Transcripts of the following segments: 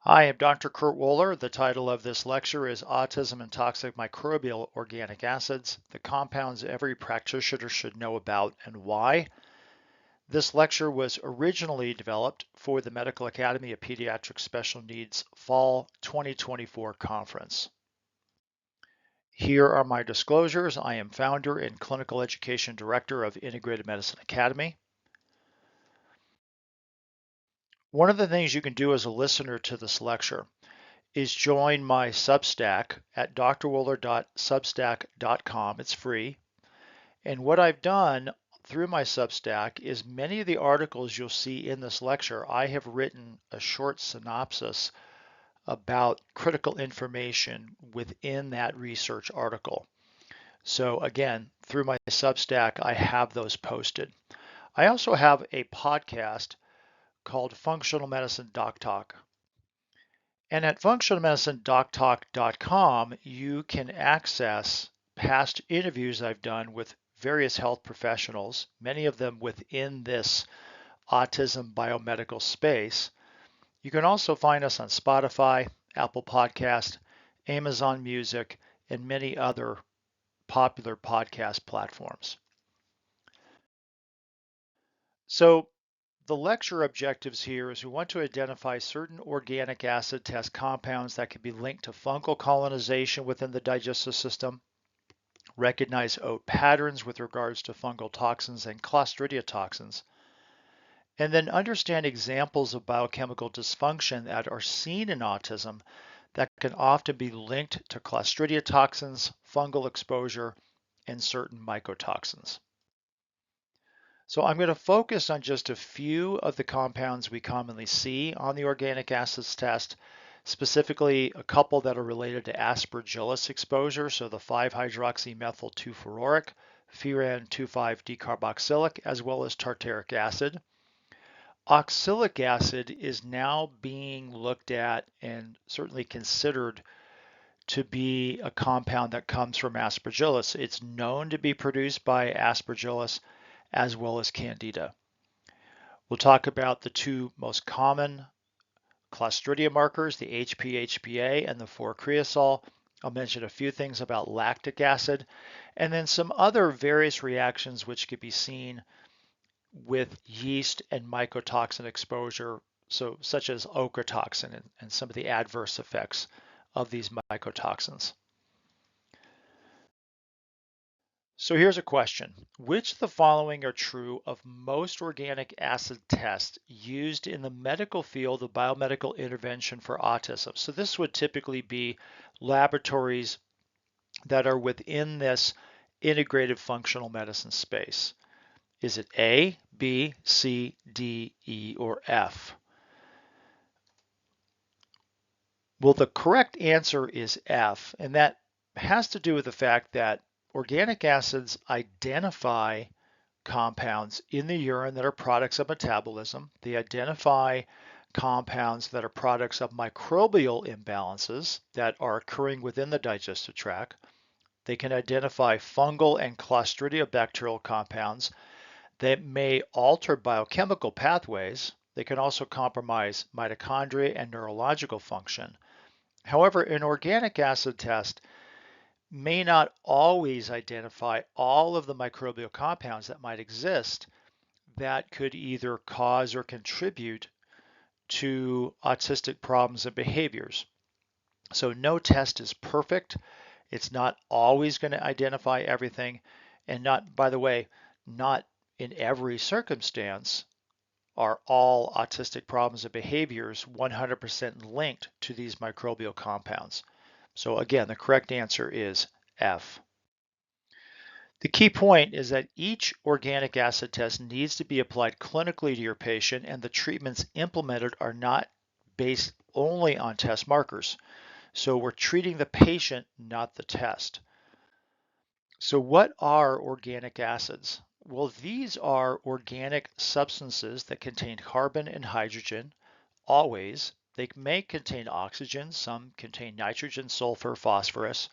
Hi, I'm Dr. Kurt Woeller. The title of this lecture is Autism and Toxic Microbial Organic Acids, the compounds every practitioner should know about and why. This lecture was originally developed for the Medical Academy of Pediatric Special Needs Fall 2024 conference. Here are my disclosures. I am founder and clinical education director of Integrative Medicine Academy. One of the things you can do as a listener to this lecture is join my Substack at drwoeller.substack.com. It's free. And what I've done through my Substack is many of the articles you'll see in this lecture, I have written a short synopsis about critical information within that research article. So again, through my Substack, I have those posted. I also have a podcast called Functional Medicine Doc Talk. And at functionalmedicinedoctalk.com, you can access past interviews I've done with various health professionals, many of them within this autism biomedical space. You can also find us on Spotify, Apple Podcast, Amazon Music, and many other popular podcast platforms. So the lecture objectives here is we want to identify certain organic acid test compounds that can be linked to fungal colonization within the digestive system, recognize OAT patterns with regards to fungal toxins and Clostridia toxins, and then understand examples of biochemical dysfunction that are seen in autism that can often be linked to Clostridia toxins, fungal exposure, and certain mycotoxins. So I'm going to focus on just a few of the compounds we commonly see on the organic acids test, specifically a couple that are related to aspergillus exposure, so the 5-hydroxymethyl-2-fluoric, furan 2,5-decarboxylic, as well as tartaric acid. Oxalic acid is now being looked at and certainly considered to be a compound that comes from aspergillus. It's known to be produced by aspergillus as well as candida. We'll talk about the two most common Clostridia markers, the HP-HPA and the 4-creosol. I'll mention a few things about lactic acid, and then some other various reactions which could be seen with yeast and mycotoxin exposure, so such as ochratoxin and some of the adverse effects of these mycotoxins. So here's a question. Which of the following are true of most organic acid tests used in the medical field of biomedical intervention for autism? So this would typically be laboratories that are within this integrative functional medicine space. Is it A, B, C, D, E, or F? Well, the correct answer is F, and that has to do with the fact that organic acids identify compounds in the urine that are products of metabolism. They identify compounds that are products of microbial imbalances that are occurring within the digestive tract. They can identify fungal and Clostridia bacterial compounds that may alter biochemical pathways. They can also compromise mitochondria and neurological function. However, an organic acid test may not always identify all of the microbial compounds that might exist that could either cause or contribute to autistic problems and behaviors. So no test is perfect. It's not always going to identify everything. And not, by the way, not in every circumstance are all autistic problems and behaviors 100% linked to these microbial compounds. So again, the correct answer is F. The key point is that each organic acid test needs to be applied clinically to your patient, and the treatments implemented are not based only on test markers. So we're treating the patient, not the test. So what are organic acids? Well, these are organic substances that contain carbon and hydrogen, always. They may contain oxygen, some contain nitrogen, sulfur, phosphorus.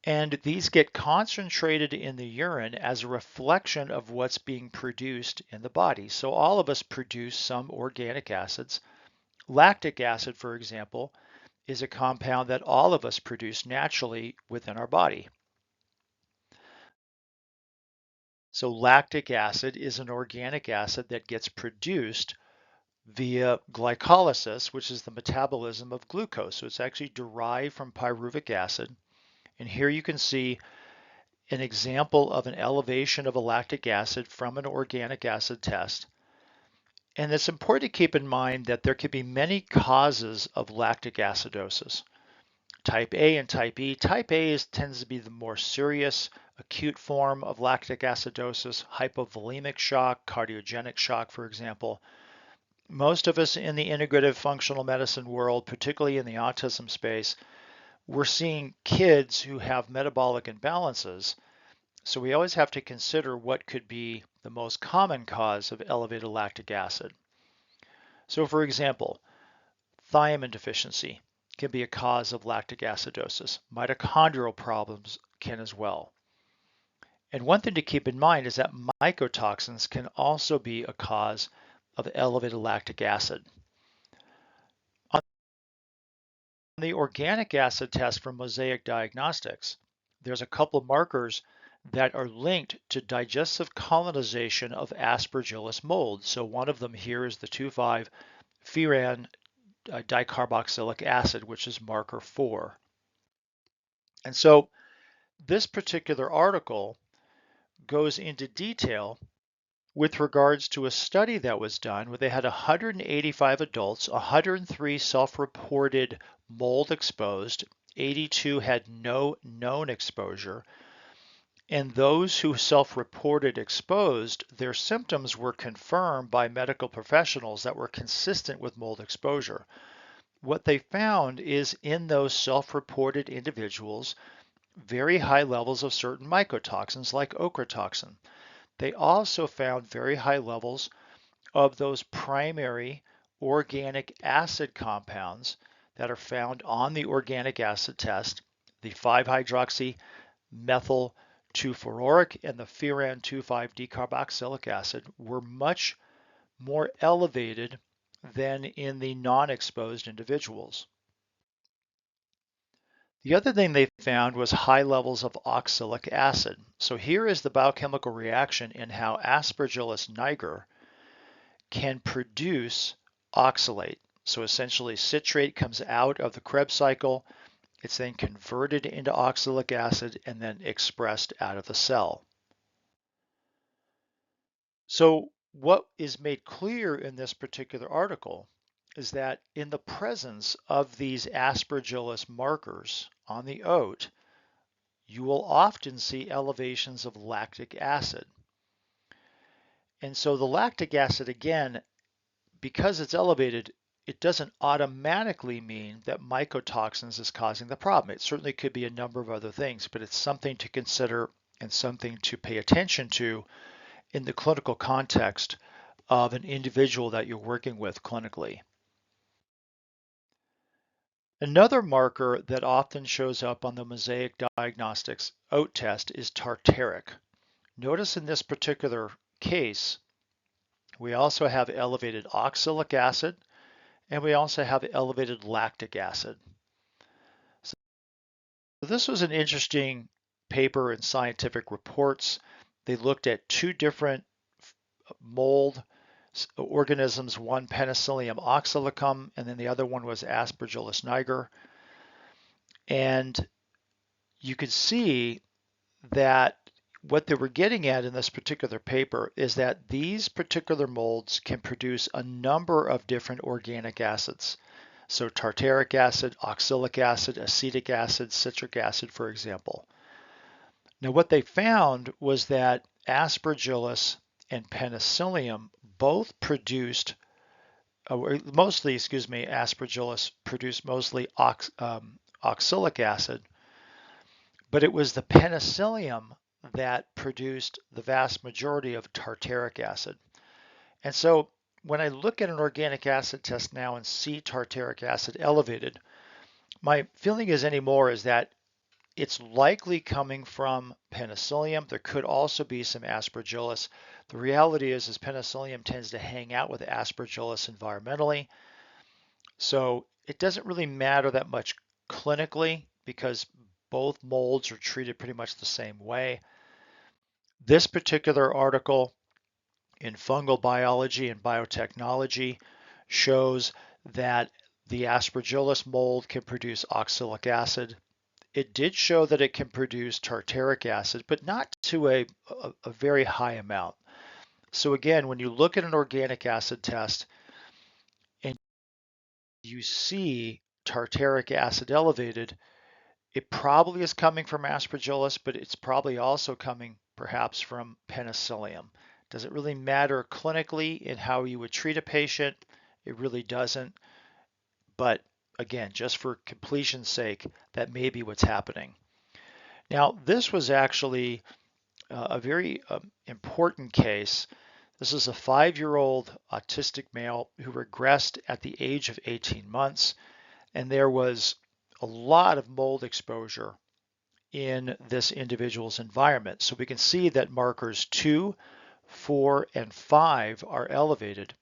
And these get concentrated in the urine as a reflection of what's being produced in the body. So all of us produce some organic acids. Lactic acid, for example, is a compound that all of us produce naturally within our body. So lactic acid is an organic acid that gets produced via glycolysis, which is the metabolism of glucose. So it's actually derived from pyruvic acid. And here you can see an example of an elevation of a lactic acid from an organic acid test. And it's important to keep in mind that there could be many causes of lactic acidosis. Type A and type E. Type A tends to be the more serious, acute form of lactic acidosis, hypovolemic shock, cardiogenic shock, for example. Most of us in the integrative functional medicine world, particularly in the autism space, we're seeing kids who have metabolic imbalances. So we always have to consider what could be the most common cause of elevated lactic acid. So for example, thiamine deficiency can be a cause of lactic acidosis. Mitochondrial problems can as well. And one thing to keep in mind is that mycotoxins can also be a cause of elevated lactic acid. On the organic acid test from Mosaic Diagnostics, there's a couple of markers that are linked to digestive colonization of Aspergillus mold. So one of them here is the 2,5-furan dicarboxylic acid, which is marker 4. And so this particular article goes into detail with regards to a study that was done where they had 185 adults, 103 self-reported mold exposed, 82 had no known exposure, and those who self-reported exposed, their symptoms were confirmed by medical professionals that were consistent with mold exposure. What they found is in those self-reported individuals, very high levels of certain mycotoxins like ochratoxin. They also found very high levels of those primary organic acid compounds that are found on the organic acid test, the 5-hydroxy methyl 2-fluoroic and the furan 2,5-decarboxylic acid were much more elevated than in the non-exposed individuals. The other thing they found was high levels of oxalic acid. So here is the biochemical reaction in how Aspergillus niger can produce oxalate. So essentially citrate comes out of the Krebs cycle. It's then converted into oxalic acid and then expressed out of the cell. So what is made clear in this particular article is that in the presence of these Aspergillus markers on the oat, you will often see elevations of lactic acid. And so the lactic acid, again, because it's elevated, it doesn't automatically mean that mycotoxins is causing the problem. It certainly could be a number of other things, but it's something to consider and something to pay attention to in the clinical context of an individual that you're working with clinically. Another marker that often shows up on the Mosaic Diagnostics oat test is tartaric. Notice in this particular case, we also have elevated oxalic acid, and we also have elevated lactic acid. So this was an interesting paper in Scientific Reports. They looked at 2 different mold organisms, one Penicillium oxalicum, and then the other one was Aspergillus niger. And you could see that what they were getting at in this particular paper is that these particular molds can produce a number of different organic acids. So tartaric acid, oxalic acid, acetic acid, citric acid, for example. Now what they found was that Aspergillus and Penicillium both produced, Aspergillus produced mostly oxalic acid, but it was the Penicillium that produced the vast majority of tartaric acid. And so when I look at an organic acid test now and see tartaric acid elevated, my feeling is that it's likely coming from Penicillium. There could also be some Aspergillus. The reality is Penicillium tends to hang out with Aspergillus environmentally. So it doesn't really matter that much clinically because both molds are treated pretty much the same way. This particular article in Fungal Biology and Biotechnology shows that the Aspergillus mold can produce oxalic acid. It did show that it can produce tartaric acid, but not to a very high amount. So again, when you look at an organic acid test and you see tartaric acid elevated, it probably is coming from Aspergillus, but it's probably also coming perhaps from Penicillium. Does it really matter clinically in how you would treat a patient? It really doesn't. But again, just for completion's sake, that may be what's happening. Now, this was actually a very important case. This is a 5-year-old autistic male who regressed at the age of 18 months, and there was a lot of mold exposure in this individual's environment. So we can see that markers 2, 4, and 5 are elevated.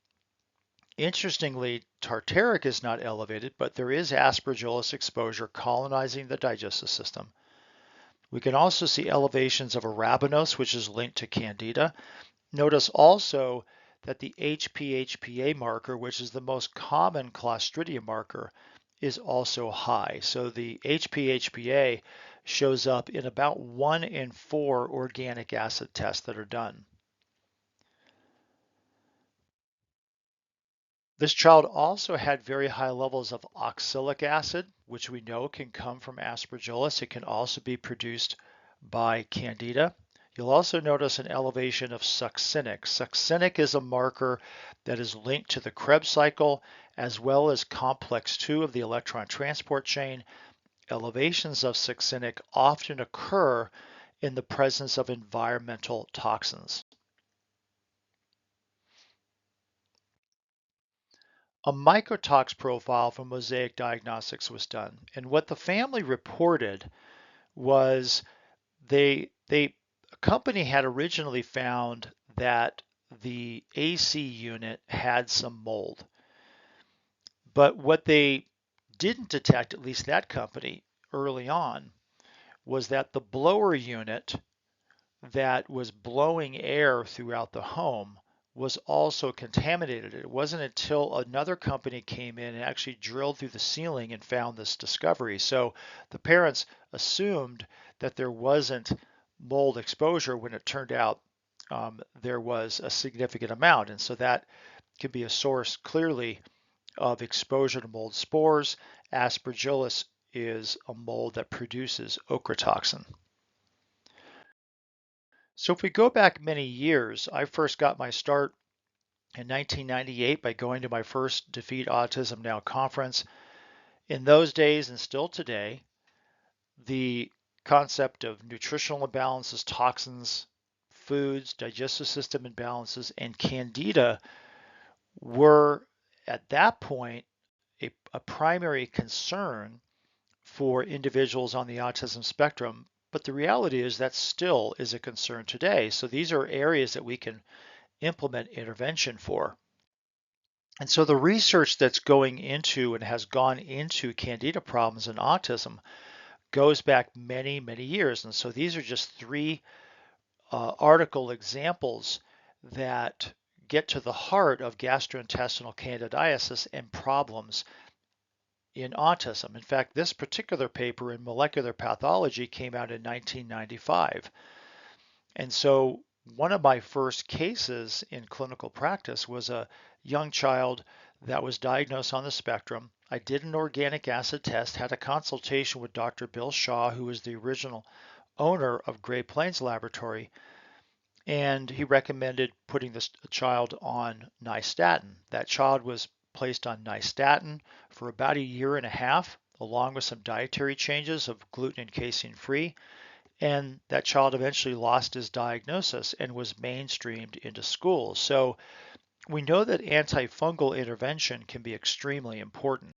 Interestingly, tartaric is not elevated, but there is Aspergillus exposure colonizing the digestive system. We can also see elevations of arabinose, which is linked to candida. Notice also that the HPHPA marker, which is the most common Clostridium marker, is also high. So the HPHPA shows up in about 1 in 4 organic acid tests that are done. This child also had very high levels of oxalic acid, which we know can come from Aspergillus. It can also be produced by Candida. You'll also notice an elevation of succinic. Succinic is a marker that is linked to the Krebs cycle as well as complex 2 of the electron transport chain. Elevations of succinic often occur in the presence of environmental toxins. A mycotox profile from Mosaic Diagnostics was done, and what the family reported was a company had originally found that the AC unit had some mold, but what they didn't detect, at least that company early on, was that the blower unit that was blowing air throughout the home was also contaminated. It wasn't until another company came in and actually drilled through the ceiling and found this discovery. So the parents assumed that there wasn't mold exposure when it turned out there was a significant amount. And so that could be a source clearly of exposure to mold spores. Aspergillus is a mold that produces ochratoxin. So if we go back many years, I first got my start in 1998 by going to my first Defeat Autism Now conference. In those days and still today, the concept of nutritional imbalances, toxins, foods, digestive system imbalances, and candida were at that point a primary concern for individuals on the autism spectrum. But the reality is that still is a concern today. So these are areas that we can implement intervention for. And so the research that's going into and has gone into candida problems in autism goes back many, many years. And so these are just 3 article examples that get to the heart of gastrointestinal candidiasis and problems in autism. In fact, this particular paper in molecular pathology came out in 1995. And so one of my first cases in clinical practice was a young child that was diagnosed on the spectrum. I did an organic acid test, had a consultation with Dr. Bill Shaw, who was the original owner of Great Plains Laboratory, and he recommended putting this child on nystatin. That child was placed on nystatin for about 1.5 years, along with some dietary changes of gluten and casein free. And that child eventually lost his diagnosis and was mainstreamed into schools. So we know that antifungal intervention can be extremely important.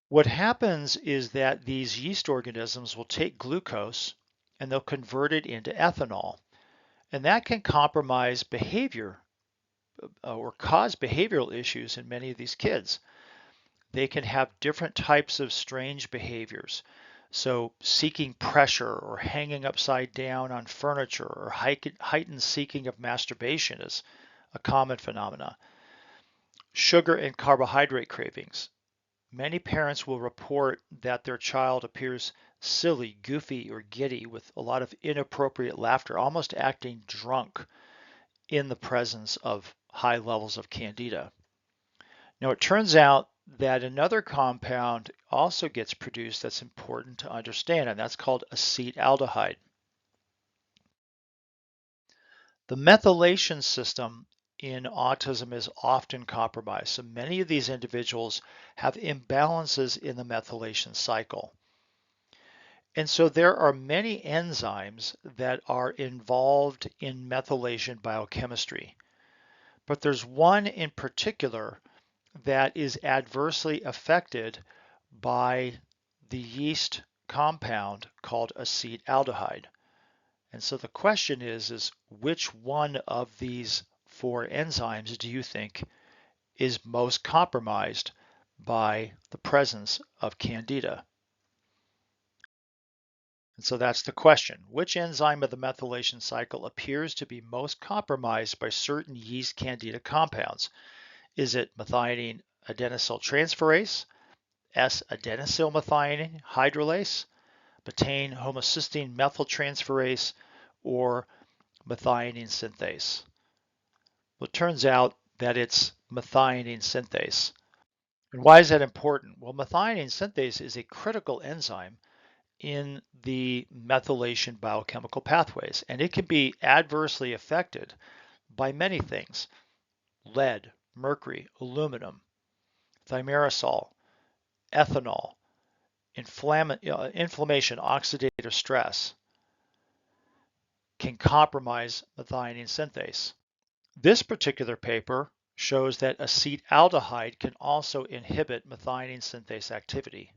What happens is that these yeast organisms will take glucose and they'll convert it into ethanol. And that can compromise behavior or cause behavioral issues in many of these kids. They can have different types of strange behaviors. So seeking pressure or hanging upside down on furniture or heightened seeking of masturbation is a common phenomena. Sugar and carbohydrate cravings. Many parents will report that their child appears silly, goofy, or giddy with a lot of inappropriate laughter, almost acting drunk in the presence of high levels of candida. Now, it turns out that another compound also gets produced that's important to understand, and that's called acetaldehyde. The methylation system in autism is often compromised. So many of these individuals have imbalances in the methylation cycle. And so there are many enzymes that are involved in methylation biochemistry. But there's one in particular that is adversely affected by the yeast compound called acetaldehyde. And so the question is which one of these four enzymes do you think is most compromised by the presence of candida? And so that's the question. Which enzyme of the methylation cycle appears to be most compromised by certain yeast candida compounds? Is it methionine adenosyl transferase, S-adenosylmethionine hydrolase, betaine homocysteine methyltransferase, or methionine synthase? Well, it turns out that it's methionine synthase. And why is that important? Well, methionine synthase is a critical enzyme in the methylation biochemical pathways, and it can be adversely affected by many things: lead, mercury, aluminum, thimerosal, ethanol, inflammation, oxidative stress can compromise methionine synthase. This particular paper shows that acetaldehyde can also inhibit methionine synthase activity.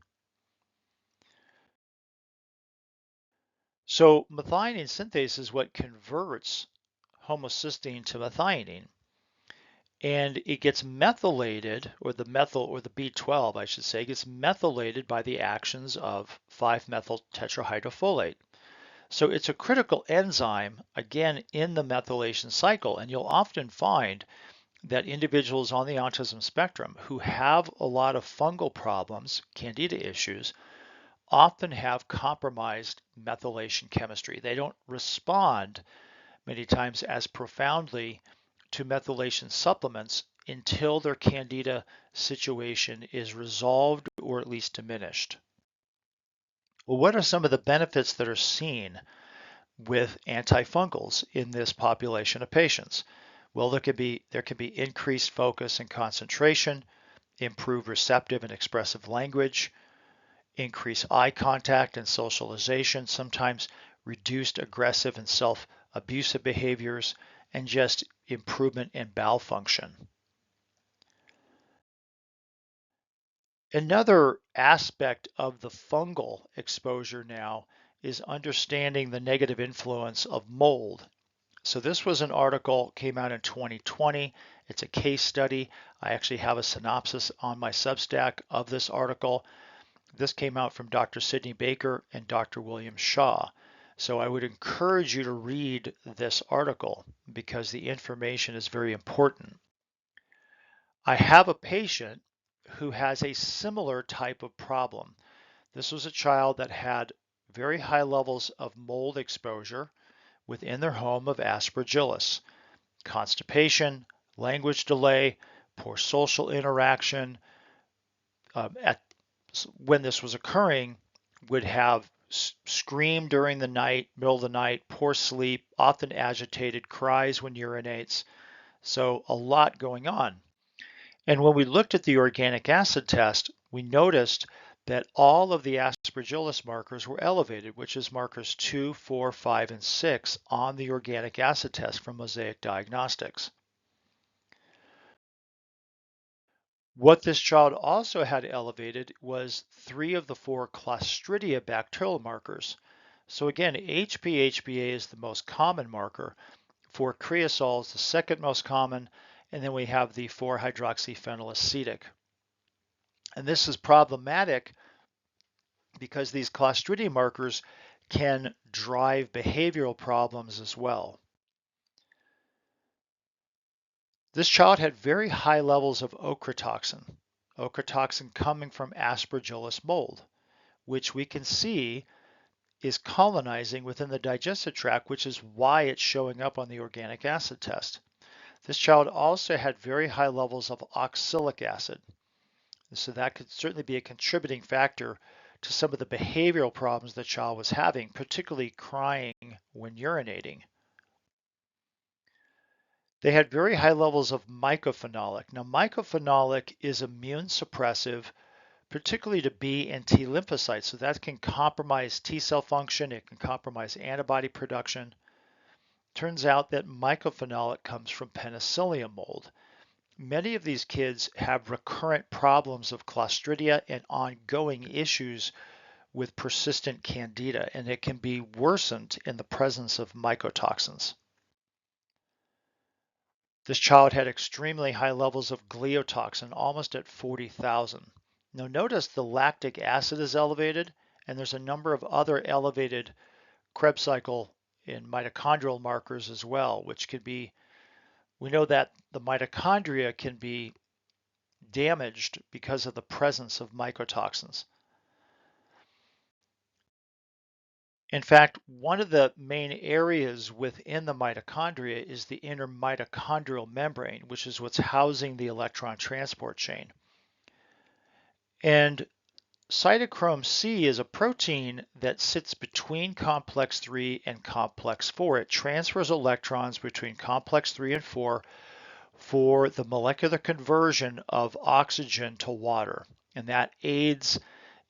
So methionine synthase is what converts homocysteine to methionine, and it gets methylated, or the B12, I should say, gets methylated by the actions of 5-methyl tetrahydrofolate. So it's a critical enzyme, again, in the methylation cycle, and you'll often find that individuals on the autism spectrum who have a lot of fungal problems, candida issues, often have compromised methylation chemistry. They don't respond many times as profoundly to methylation supplements until their candida situation is resolved or at least diminished. Well, what are some of the benefits that are seen with antifungals in this population of patients? Well, there can be increased focus and concentration, improved receptive and expressive language, increased eye contact and socialization, sometimes reduced aggressive and self-abusive behaviors, and just improvement in bowel function. Another aspect of the fungal exposure now is understanding the negative influence of mold. So this was an article, came out in 2020. It's a case study. I actually have a synopsis on my Substack of this article. This came out from Dr. Sidney Baker and Dr. William Shaw. So I would encourage you to read this article because the information is very important. I have a patient who has a similar type of problem. This was a child that had very high levels of mold exposure within their home of Aspergillus, constipation, language delay, poor social interaction. When this was occurring, would have scream during the night, middle of the night, poor sleep, often agitated, cries when urinates. So a lot going on. And when we looked at the organic acid test, we noticed that all of the Aspergillus markers were elevated, which is markers 2, 4, 5, and 6 on the organic acid test from Mosaic Diagnostics. What this child also had elevated was 3 of the 4 Clostridia bacterial markers. So again, HPA is the most common marker. For creosol is the second most common, and then we have the 4-hydroxyphenylacetic. And this is problematic because these Clostridium markers can drive behavioral problems as well. This child had very high levels of ochratoxin coming from Aspergillus mold, which we can see is colonizing within the digestive tract, which is why it's showing up on the organic acid test. This child also had very high levels of oxalic acid. So that could certainly be a contributing factor to some of the behavioral problems the child was having, particularly crying when urinating. They had very high levels of mycophenolic. Now, mycophenolic is immune suppressive, particularly to B and T lymphocytes. So that can compromise T cell function. It can compromise antibody production. Turns out that mycophenolic comes from penicillium mold. Many of these kids have recurrent problems of Clostridia and ongoing issues with persistent candida, and it can be worsened in the presence of mycotoxins. This child had extremely high levels of gliotoxin, almost at 40,000. Now notice the lactic acid is elevated, and there's a number of other elevated Krebs cycle and mitochondrial markers as well, which could be, we know that the mitochondria can be damaged because of the presence of mycotoxins. In fact, one of the main areas within the mitochondria is the inner mitochondrial membrane, which is what's housing the electron transport chain. And cytochrome C is a protein that sits between complex 3 and complex 4. It transfers electrons between complex 3 and 4 for the molecular conversion of oxygen to water. And that aids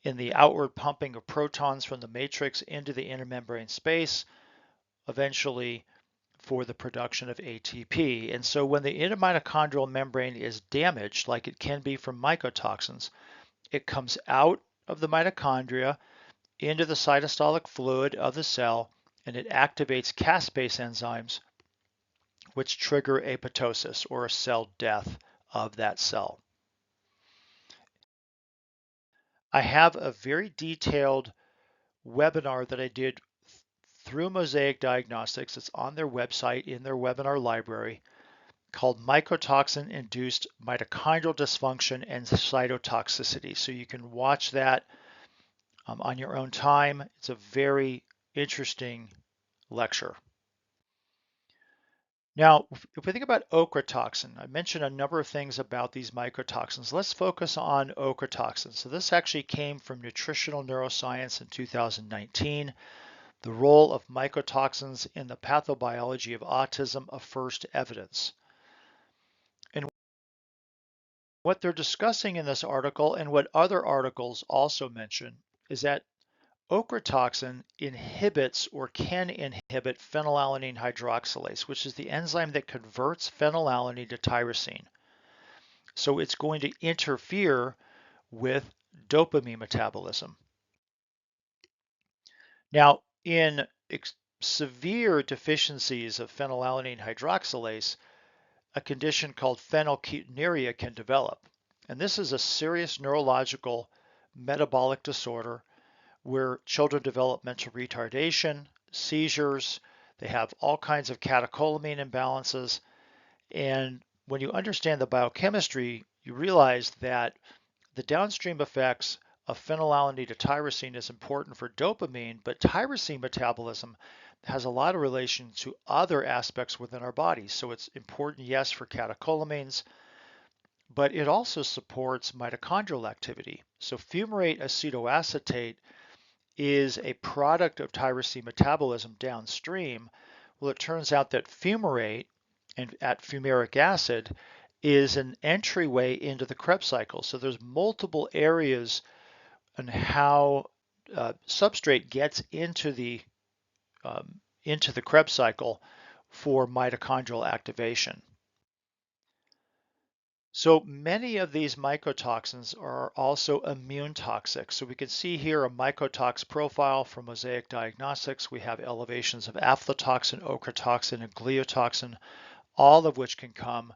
in the outward pumping of protons from the matrix into the inner membrane space, eventually for the production of ATP. And so when the intermitochondrial membrane is damaged, like it can be from mycotoxins, it comes out of the mitochondria into the cytosolic fluid of the cell, and it activates caspase enzymes, which trigger apoptosis, or a cell death of that cell. I have a very detailed webinar that I did through Mosaic Diagnostics. It's on their website in their webinar library, called Mycotoxin-Induced Mitochondrial Dysfunction and Cytotoxicity. So you can watch that on your own time. It's a very interesting lecture. Now, if we think about ochratoxin, I mentioned a number of things about these mycotoxins. Let's focus on ochratoxin. So this actually came from Nutritional Neuroscience in 2019. The role of mycotoxins in the pathobiology of autism, a first evidence. And what they're discussing in this article, and what other articles also mention, is that ochratoxin inhibits or can inhibit phenylalanine hydroxylase, which is the enzyme that converts phenylalanine to tyrosine. So it's going to interfere with dopamine metabolism. Now, in severe deficiencies of phenylalanine hydroxylase, a condition called phenylketonuria can develop. And this is a serious neurological metabolic disorder where children develop mental retardation, seizures, they have all kinds of catecholamine imbalances. And when you understand the biochemistry, you realize that the downstream effects of phenylalanine to tyrosine is important for dopamine, but tyrosine metabolism has a lot of relation to other aspects within our bodies. So it's important, yes, for catecholamines, but it also supports mitochondrial activity. So fumarate acetoacetate is a product of tyrosine metabolism downstream. Well, it turns out that fumarate and at fumaric acid is an entryway into the Krebs cycle. So there's multiple areas on how substrate gets into the Krebs cycle for mitochondrial activation. So many of these mycotoxins are also immune toxic. So we can see here a mycotox profile from Mosaic Diagnostics. We have elevations of aflatoxin, ochratoxin, and gliotoxin, all of which can come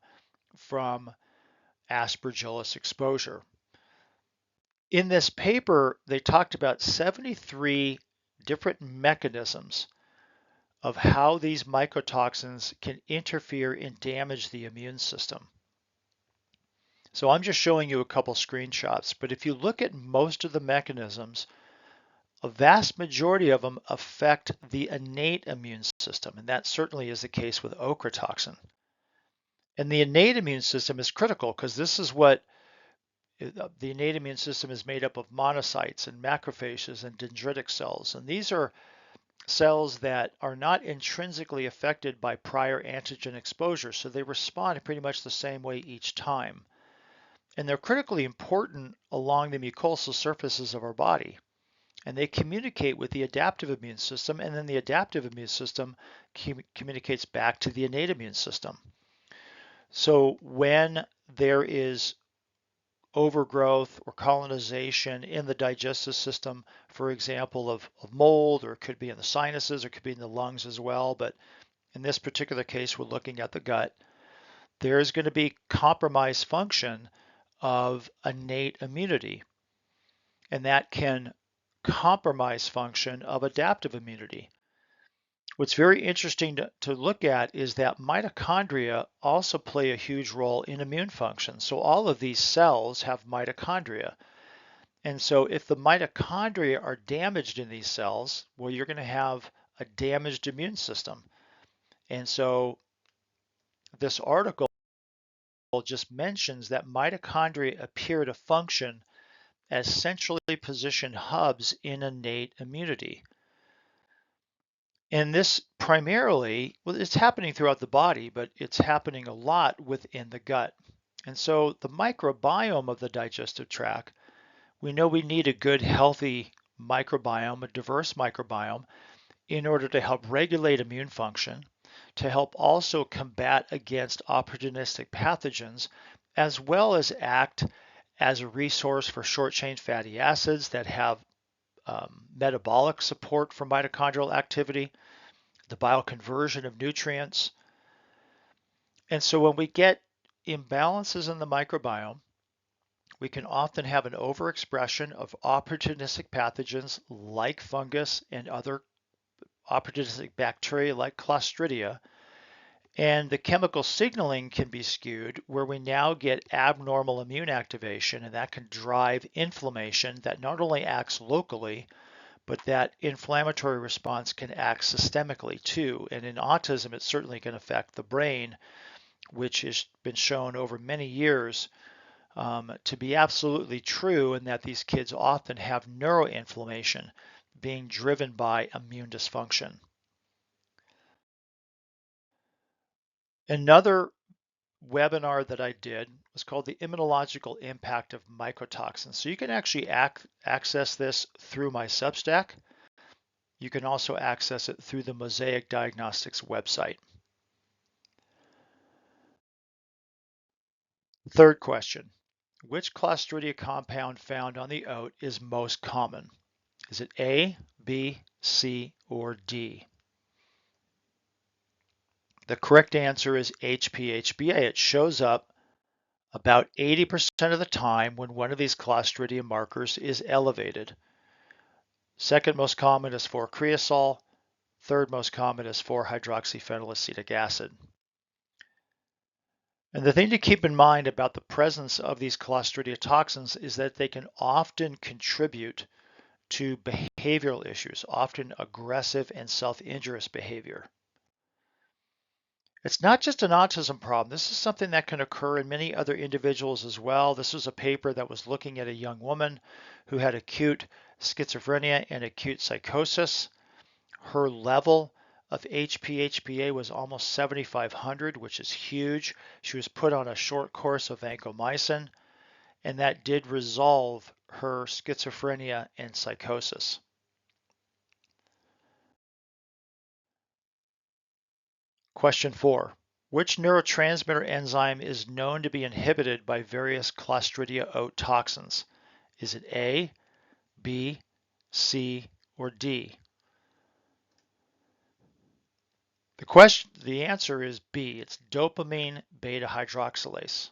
from Aspergillus exposure. In this paper, they talked about 73 different mechanisms of how these mycotoxins can interfere and damage the immune system. So I'm just showing you a couple screenshots, but if you look at most of the mechanisms, a vast majority of them affect the innate immune system, and that certainly is the case with ochratoxin. And the innate immune system is critical because this is what the innate immune system is made up of monocytes and macrophages and dendritic cells. And these are cells that are not intrinsically affected by prior antigen exposure, so they respond pretty much the same way each time. And they're critically important along the mucosal surfaces of our body. And they communicate with the adaptive immune system, and then the adaptive immune system communicates back to the innate immune system. So when there is overgrowth or colonization in the digestive system, for example, of mold, or it could be in the sinuses, or it could be in the lungs as well, but in this particular case, we're looking at the gut, there is going to be compromised function of innate immunity, and that can compromise function of adaptive immunity. What's very interesting to look at is that mitochondria also play a huge role in immune function. So all of these cells have mitochondria. And so if the mitochondria are damaged in these cells, well, you're going to have a damaged immune system. And so this article just mentions that mitochondria appear to function as centrally positioned hubs in innate immunity. And this primarily, well, it's happening throughout the body, but it's happening a lot within the gut. And so the microbiome of the digestive tract, we know we need a good, healthy microbiome, a diverse microbiome, in order to help regulate immune function, to help also combat against opportunistic pathogens, as well as act as a resource for short-chain fatty acids that have metabolic support for mitochondrial activity, the bioconversion of nutrients. And so when we get imbalances in the microbiome, we can often have an overexpression of opportunistic pathogens like fungus and other opportunistic bacteria like Clostridia. And the chemical signaling can be skewed where we now get abnormal immune activation, and that can drive inflammation that not only acts locally, but that inflammatory response can act systemically too. And in autism, it certainly can affect the brain, which has been shown over many years to be absolutely true, and that these kids often have neuroinflammation being driven by immune dysfunction. Another webinar that I did was called the Immunological Impact of Mycotoxins. So you can actually access this through my Substack. You can also access it through the Mosaic Diagnostics website. Third question, which Clostridia compound found on the oat is most common? Is it A, B, C, or D? The correct answer is HPHBA. It shows up about 80% of the time when one of these Clostridia markers is elevated. Second most common is 4-creosol. Third most common is 4-hydroxyphenylacetic acid. And the thing to keep in mind about the presence of these Clostridia toxins is that they can often contribute to behavioral issues, often aggressive and self-injurious behavior. It's not just an autism problem. This is something that can occur in many other individuals as well. This was a paper that was looking at a young woman who had acute schizophrenia and acute psychosis. Her level of HPHPA was almost 7,500, which is huge. She was put on a short course of vancomycin, and that did resolve her schizophrenia and psychosis. Question 4. Which neurotransmitter enzyme is known to be inhibited by various Clostridia oat toxins? Is it A, B, C, or D? The answer is B. It's dopamine beta hydroxylase.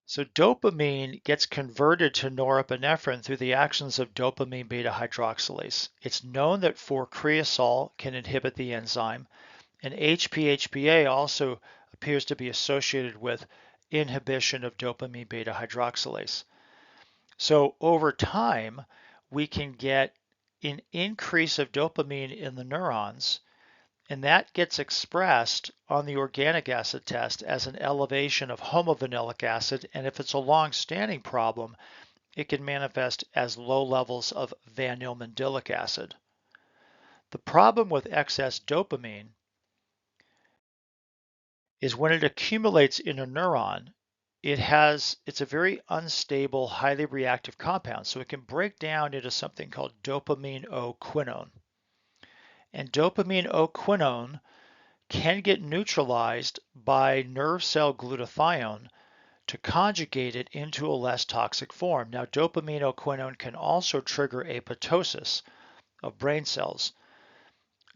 So dopamine gets converted to norepinephrine through the actions of dopamine beta hydroxylase. It's known that 4-creosol can inhibit the enzyme, and HPHPA also appears to be associated with inhibition of dopamine beta hydroxylase. So over time, we can get an increase of dopamine in the neurons, and that gets expressed on the organic acid test as an elevation of homovanillic acid, and if it's a long-standing problem, it can manifest as low levels of vanillmandylic acid. The problem with excess dopamine is when it accumulates in a neuron, it's a very unstable, highly reactive compound, so it can break down into something called dopamine O-quinone. And dopamine O-quinone can get neutralized by nerve cell glutathione to conjugate it into a less toxic form. Now, dopamine O-quinone can also trigger apoptosis of brain cells.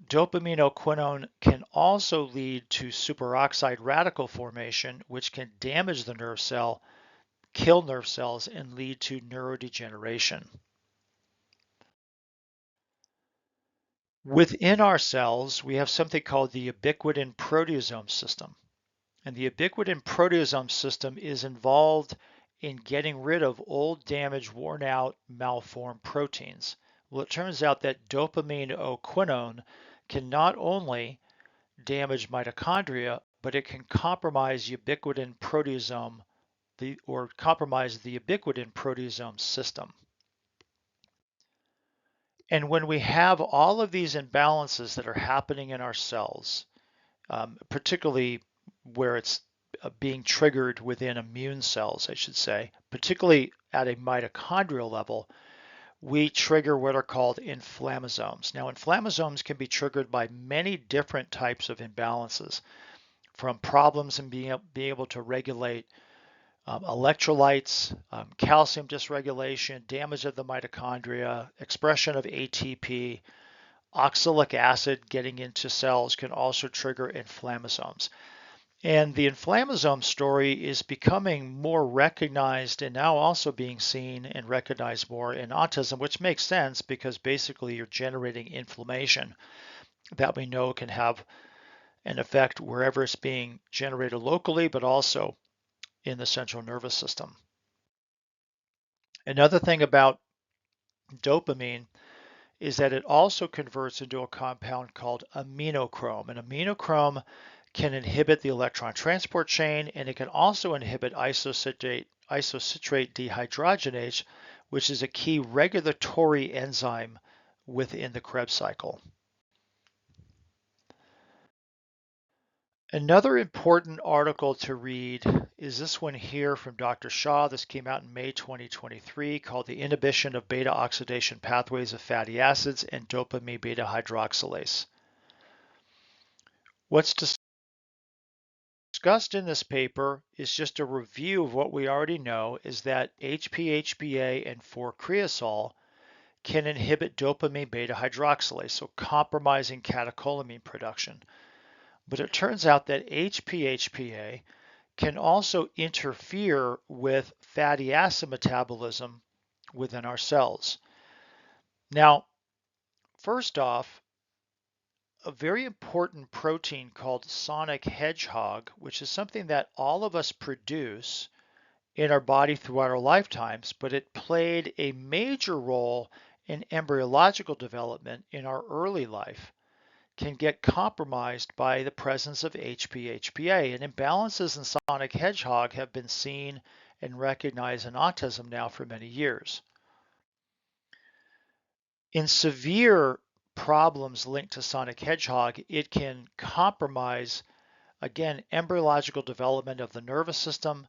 Dopamine O-quinone can also lead to superoxide radical formation, which can damage the nerve cell, kill nerve cells, and lead to neurodegeneration. Within our cells, we have something called the ubiquitin proteasome system. And the ubiquitin proteasome system is involved in getting rid of old, damaged, worn out, malformed proteins. Well, it turns out that dopamine O-quinone can not only damage mitochondria, but it can compromise ubiquitin proteasome, or compromise the ubiquitin proteasome system. And when we have all of these imbalances that are happening in our cells, particularly where it's being triggered within immune cells, I should say, particularly at a mitochondrial level, we trigger what are called inflammasomes. Now, inflammasomes can be triggered by many different types of imbalances, from problems in being able to regulate electrolytes, calcium dysregulation, damage of the mitochondria, expression of ATP, oxalic acid getting into cells can also trigger inflammasomes. And the inflammasome story is becoming more recognized and now also being seen and recognized more in autism, which makes sense because basically you're generating inflammation that we know can have an effect wherever it's being generated locally, but also in the central nervous system. Another thing about dopamine is that it also converts into a compound called aminochrome. And aminochrome can inhibit the electron transport chain, and it can also inhibit isocitrate dehydrogenase, which is a key regulatory enzyme within the Krebs cycle. Another important article to read is this one here from Dr. Shah. This came out in May 2023, called The Inhibition of Beta Oxidation Pathways of Fatty Acids and Dopamine Beta Hydroxylase. What's discussed in this paper is just a review of what we already know, is that HPHPA and 4-creosol can inhibit dopamine beta hydroxylase, so compromising catecholamine production. But it turns out that HPHPA can also interfere with fatty acid metabolism within our cells. Now, first off, a very important protein called sonic hedgehog, which is something that all of us produce in our body throughout our lifetimes, but it played a major role in embryological development in our early life, can get compromised by the presence of HPHPA. And imbalances in sonic hedgehog have been seen and recognized in autism now for many years. In severe problems linked to sonic hedgehog, it can compromise, again, embryological development of the nervous system,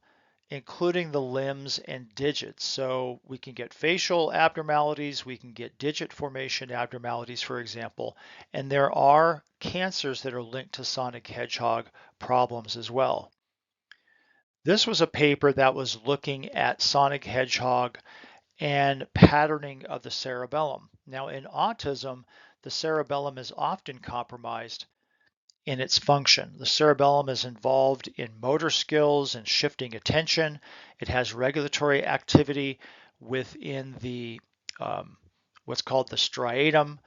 including the limbs and digits. So we can get facial abnormalities, we can get digit formation abnormalities, for example, and there are cancers that are linked to sonic hedgehog problems as well. This was a paper that was looking at sonic hedgehog and patterning of the cerebellum. Now, in autism, the cerebellum is often compromised in its function. The cerebellum is involved in motor skills and shifting attention. It has regulatory activity within the what's called the striatum,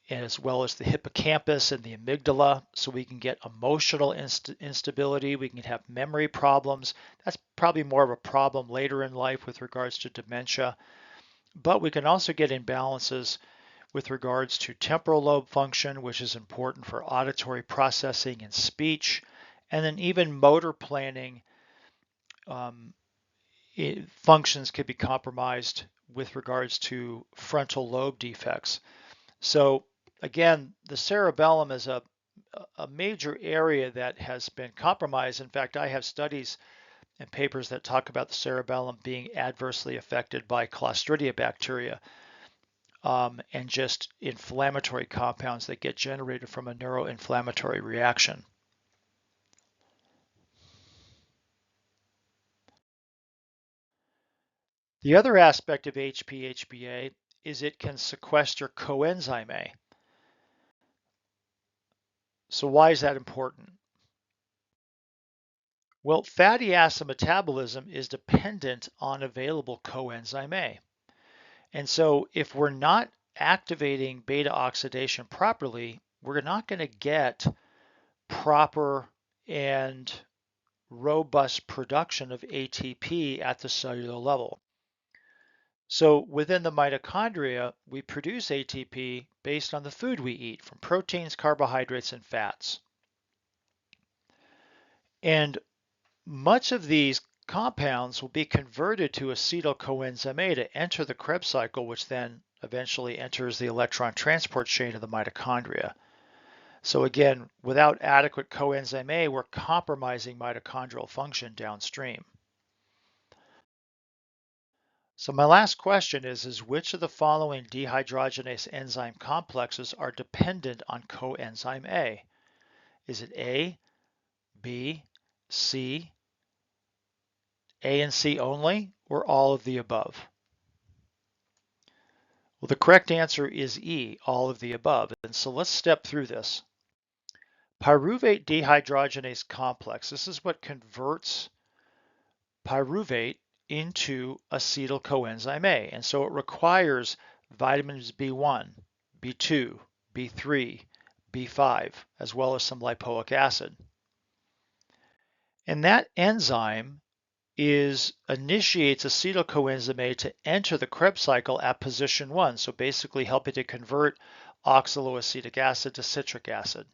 as well as the hippocampus and the amygdala. So we can get emotional instability. We can have memory problems. That's probably more of a problem later in life with regards to dementia. But we can also get imbalances with regards to temporal lobe function, which is important for auditory processing and speech, and then even motor planning functions could be compromised with regards to frontal lobe defects. So again, the cerebellum is a major area that has been compromised. In fact, I have studies and papers that talk about the cerebellum being adversely affected by Clostridia bacteria. And just inflammatory compounds that get generated from a neuroinflammatory reaction. The other aspect of HPA is it can sequester coenzyme A. So why is that important? Well, fatty acid metabolism is dependent on available coenzyme A. And so if we're not activating beta oxidation properly, we're not going to get proper and robust production of ATP at the cellular level. So within the mitochondria, we produce ATP based on the food we eat, from proteins, carbohydrates, and fats. And much of these compounds will be converted to acetyl coenzyme A to enter the Krebs cycle, which then eventually enters the electron transport chain of the mitochondria. So again, without adequate coenzyme A, we're compromising mitochondrial function downstream. So my last question is which of the following dehydrogenase enzyme complexes are dependent on coenzyme A? Is it A, B, C, A and C only, or all of the above? Well, the correct answer is E, all of the above. And so let's step through this. Pyruvate dehydrogenase complex. This is what converts pyruvate into acetyl coenzyme A. And so it requires vitamins B1, B2, B3, B5, as well as some lipoic acid. And that enzyme initiates acetyl coenzyme A to enter the Krebs cycle at position 1, so basically helping to convert oxaloacetic acid to citric acid.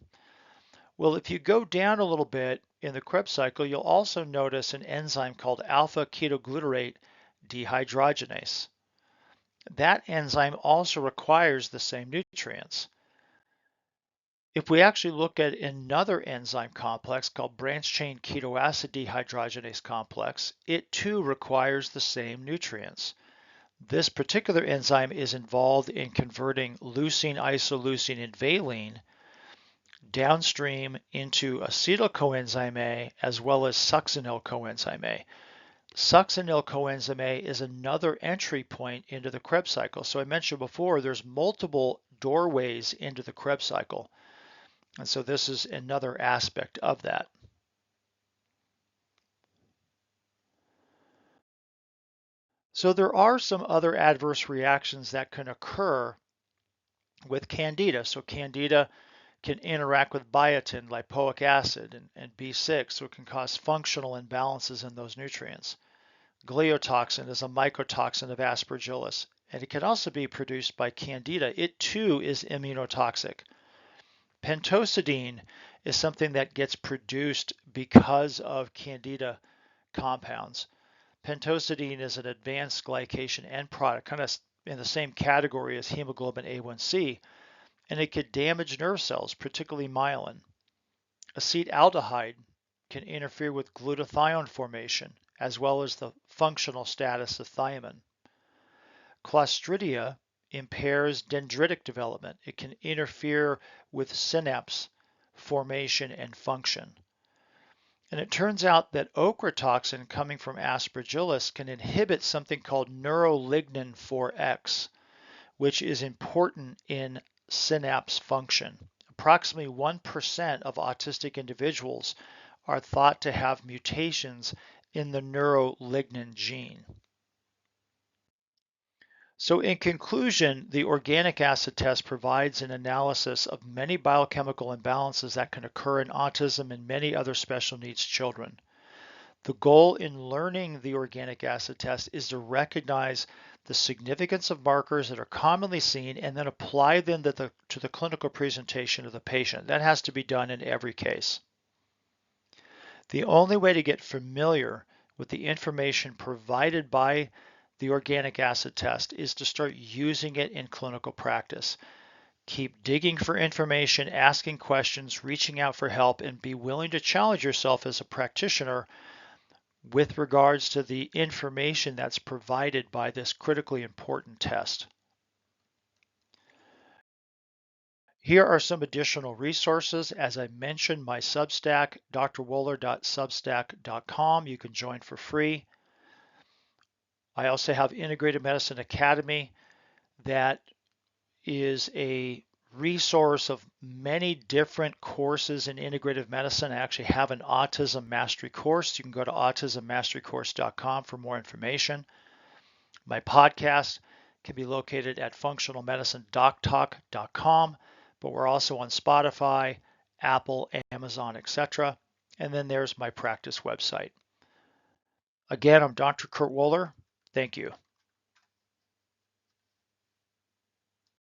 Well, if you go down a little bit in the Krebs cycle, you'll also notice an enzyme called alpha ketoglutarate dehydrogenase. That enzyme also requires the same nutrients. If we actually look at another enzyme complex called branched-chain ketoacid dehydrogenase complex, it too requires the same nutrients. This particular enzyme is involved in converting leucine, isoleucine, and valine downstream into acetyl coenzyme A as well as succinyl coenzyme A. Succinyl coenzyme A is another entry point into the Krebs cycle. So I mentioned before there's multiple doorways into the Krebs cycle. And so this is another aspect of that. So there are some other adverse reactions that can occur with Candida. So Candida can interact with biotin, lipoic acid, and B6, so it can cause functional imbalances in those nutrients. Gliotoxin is a mycotoxin of Aspergillus, and it can also be produced by Candida. It too is immunotoxic. Pentosidine is something that gets produced because of Candida compounds. Pentosidine is an advanced glycation end product, kind of in the same category as hemoglobin A1C, and it could damage nerve cells, particularly myelin. Acetaldehyde can interfere with glutathione formation, as well as the functional status of thiamine. Clostridia impairs dendritic development. It can interfere with synapse formation and function. And it turns out that ochratoxin coming from Aspergillus can inhibit something called neurolignin 4X, which is important in synapse function. Approximately 1% of autistic individuals are thought to have mutations in the neurolignin gene. So in conclusion, the organic acid test provides an analysis of many biochemical imbalances that can occur in autism and many other special needs children. The goal in learning the organic acid test is to recognize the significance of markers that are commonly seen and then apply them to the clinical presentation of the patient. That has to be done in every case. The only way to get familiar with the information provided by the organic acid test is to start using it in clinical practice. Keep digging for information, asking questions, reaching out for help, and be willing to challenge yourself as a practitioner with regards to the information that's provided by this critically important test. Here are some additional resources. As I mentioned, my Substack, drwoeller.substack.com. You can join for free. I also have Integrative Medicine Academy that is a resource of many different courses in integrative medicine. I actually have an autism mastery course. You can go to autismmasterycourse.com for more information. My podcast can be located at functionalmedicinedoctalk.com, but we're also on Spotify, Apple, Amazon, etc. And then there's my practice website. Again, I'm Dr. Kurt Woeller. Thank you.